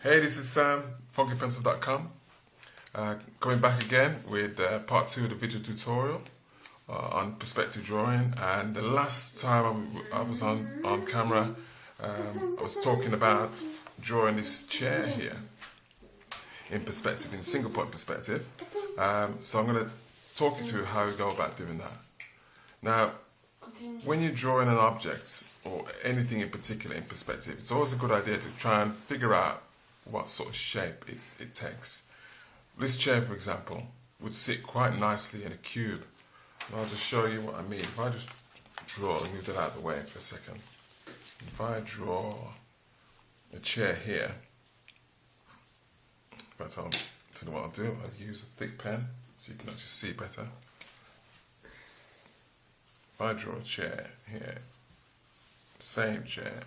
Hey, this is Sam, funkypencil.com. Coming back again with part 2 of the video tutorial on perspective drawing. And the last time I was on camera, I was talking about drawing this chair here in perspective, in single point perspective. So I'm going to talk you through how we go about doing that. Now, when you're drawing an object or anything in particular in perspective, it's always a good idea to try and figure out what sort of shape it takes. This chair, for example, would sit quite nicely in a cube. And I'll just show you what I mean. If I just draw, move that out of the way for a second. If I draw a chair here, but I'll tell you what I'll do. I'll use a thick pen so you can actually see better. If I draw a chair here, same chair,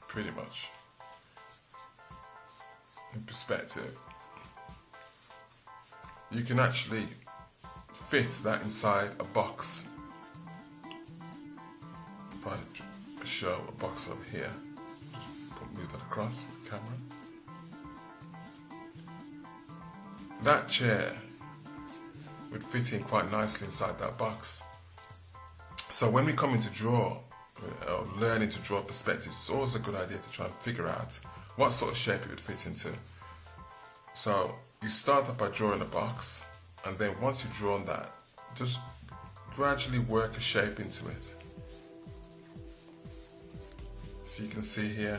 pretty much, in perspective, you can actually fit that inside a box. If I show a box over here, just move that across the camera. That chair would fit in quite nicely inside that box. So when we come into draw, or learning to draw perspective, it's always a good idea to try and figure out what sort of shape it would fit into. So you start up by drawing a box, and then once you've drawn that, just gradually work a shape into it. So you can see here,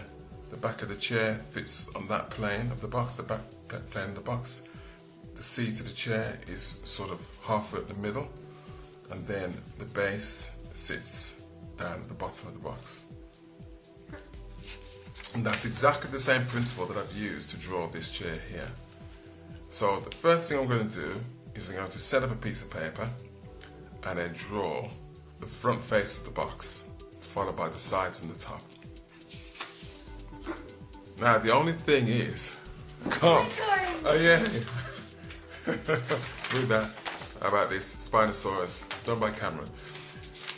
the back of the chair fits on that plane of the box, the back plane of the box. The seat of the chair is sort of halfway at the middle, and then the base sits down at the bottom of the box. And that's exactly the same principle that I've used to draw this chair here. So the first thing I'm going to do is I'm going to set up a piece of paper and then draw the front face of the box, followed by the sides and the top. Now the only thing is, oh yeah, read that. How about this? Spinosaurus, done by Cameron.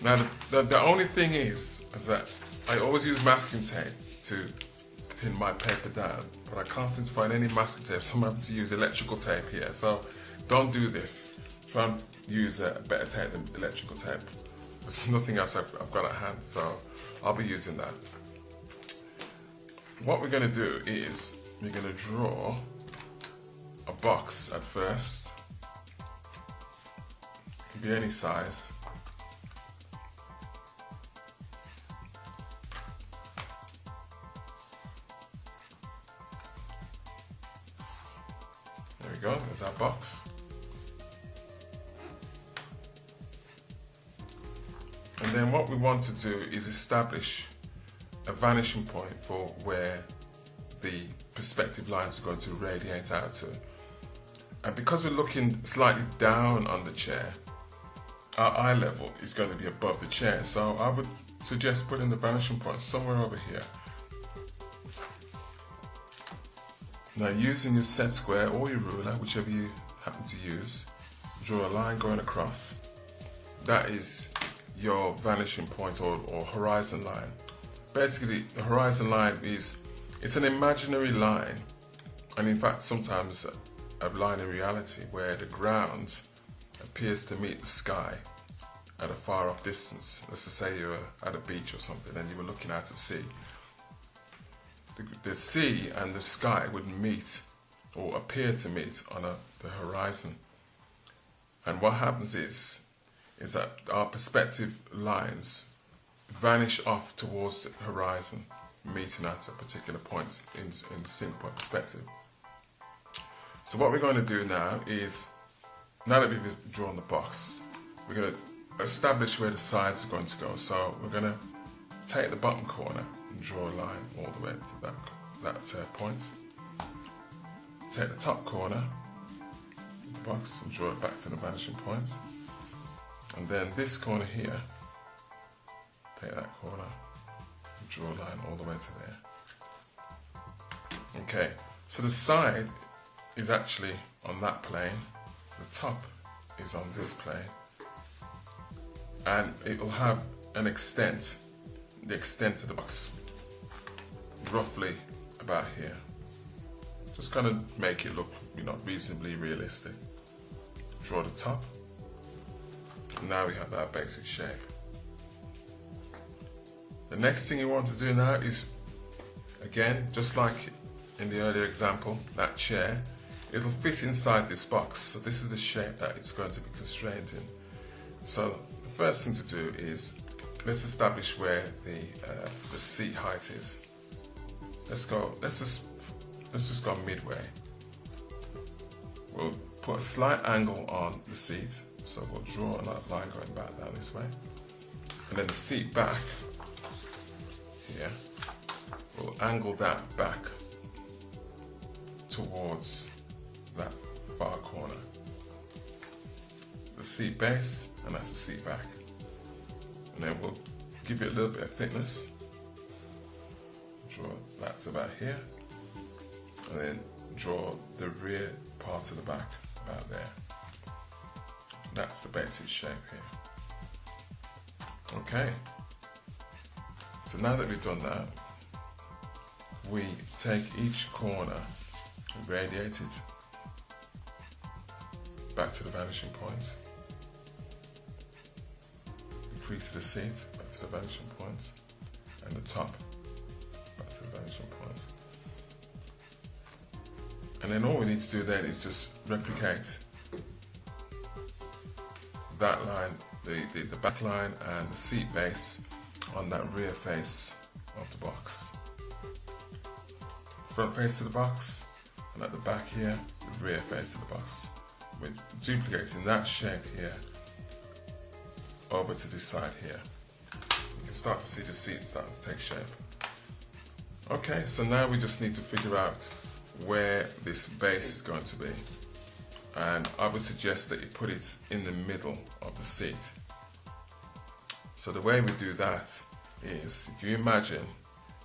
Now the only thing is that I always use masking tape to pin my paper down, but I can't seem to find any masking tape, so I'm having to use electrical tape here. So don't do this. Try and use a better tape than electrical tape. There's nothing else I've got at hand, so I'll be using that. What we're going to do is we're going to draw a box at first. It can be any size. There we go, there's our box. And then what we want to do is establish a vanishing point for where the perspective lines are going to radiate out to. And because we're looking slightly down on the chair, our eye level is going to be above the chair. So I would suggest putting the vanishing point somewhere over here. Now, using your set square or your ruler, whichever you happen to use, draw a line going across. That is your vanishing point or horizon line. Basically, the horizon line it's an imaginary line, and in fact sometimes a line in reality where the ground appears to meet the sky at a far off distance. Let's just say you're at a beach or something and you were looking out at sea. The sea and the sky would meet or appear to meet on the horizon. And what happens is that our perspective lines vanish off towards the horizon, meeting at a particular point in the single point perspective. So what we're going to do now is, now that we've drawn the box, we're going to establish where the sides are going to go. So we're going to take the bottom corner and draw a line all the way to that point. Take the top corner of the box and draw it back to the vanishing point. And then this corner here, take that corner and draw a line all the way to there. Okay, so the side is actually on that plane, the top is on this plane, and it will have an extent, the extent of the box roughly about here. Just kind of make it look, you know, reasonably realistic. Draw the top. Now we have that basic shape. The next thing you want to do now is, again, just like in the earlier example, that chair, it'll fit inside this box. So this is the shape that it's going to be constrained in. So the first thing to do is, let's establish where the seat height is. Let's just go midway. We'll put a slight angle on the seat. So we'll draw a line going back down this way. And then the seat back here, we'll angle that back towards that far corner. The seat base, and that's the seat back. And then we'll give it a little bit of thickness. Draw that to about here. And then draw the rear part of the back about there. That's the basic shape here. Okay. So now that we've done that, we take each corner and radiate it back to the vanishing point. Increase the seat back to the vanishing point, and the top back to the vanishing point. And then all we need to do then is just replicate that line, the back line and the seat base on that rear face of the box. Front face of the box, and at the back here, the rear face of the box. We're duplicating that shape here over to this side here. You can start to see the seat starting to take shape. Okay, so now we just need to figure out where this base is going to be. And I would suggest that you put it in the middle of the seat. So the way we do that is, if you imagine,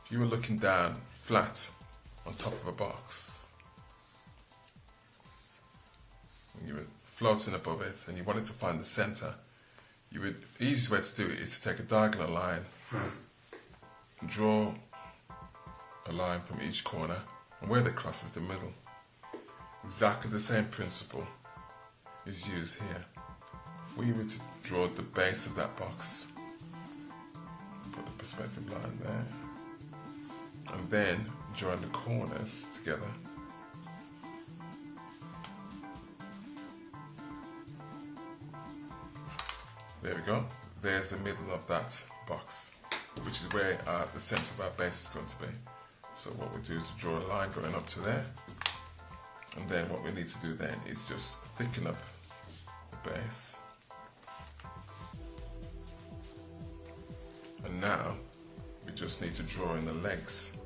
if you were looking down flat on top of a box, and you were floating above it and you wanted to find the center, the easiest way to do it is to take a diagonal line and draw a line from each corner, and where they cross is the middle. Exactly the same principle is used here. If we were to draw the base of that box, put the perspective line there, and then join the corners together. There we go. There's the middle of that box, which is where the center of our base is going to be. So what we do is draw a line going up to there. And then what we need to do then is just thicken up the base. And now we just need to draw in the legs.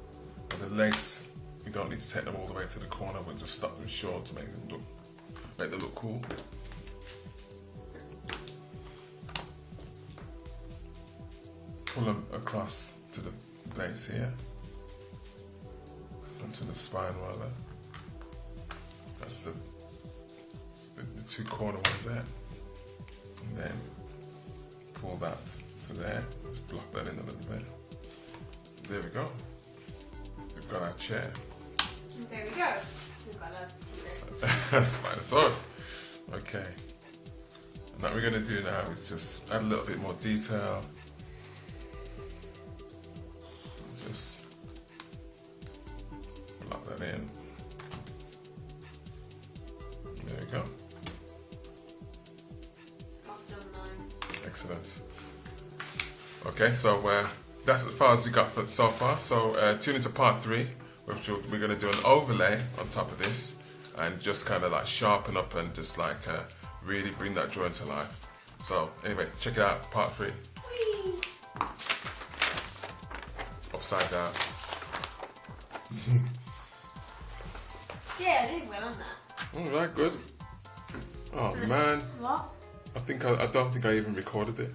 And the legs, we don't need to take them all the way to the corner, we'll just stop them short to make them look cool. Pull them across to the base here, onto the spine rather. That's the two corner ones there. And then pull that to there. Just block that in a little bit. There we go. We've got our chair. There we go. We've got our T-Rex. Spinosaurus. Okay. And what we're going to do now is just add a little bit more detail. Just block that in. There we go. Excellent. Okay, so that's as far as we got so far. So tune into part 3, which we're going to do an overlay on top of this and just kind of like sharpen up and just like really bring that drawing to life. So anyway, check it out, part 3. Whee! Upside down. Yeah, I did well on that. Alright, good. Oh man. What? I don't think I even recorded it.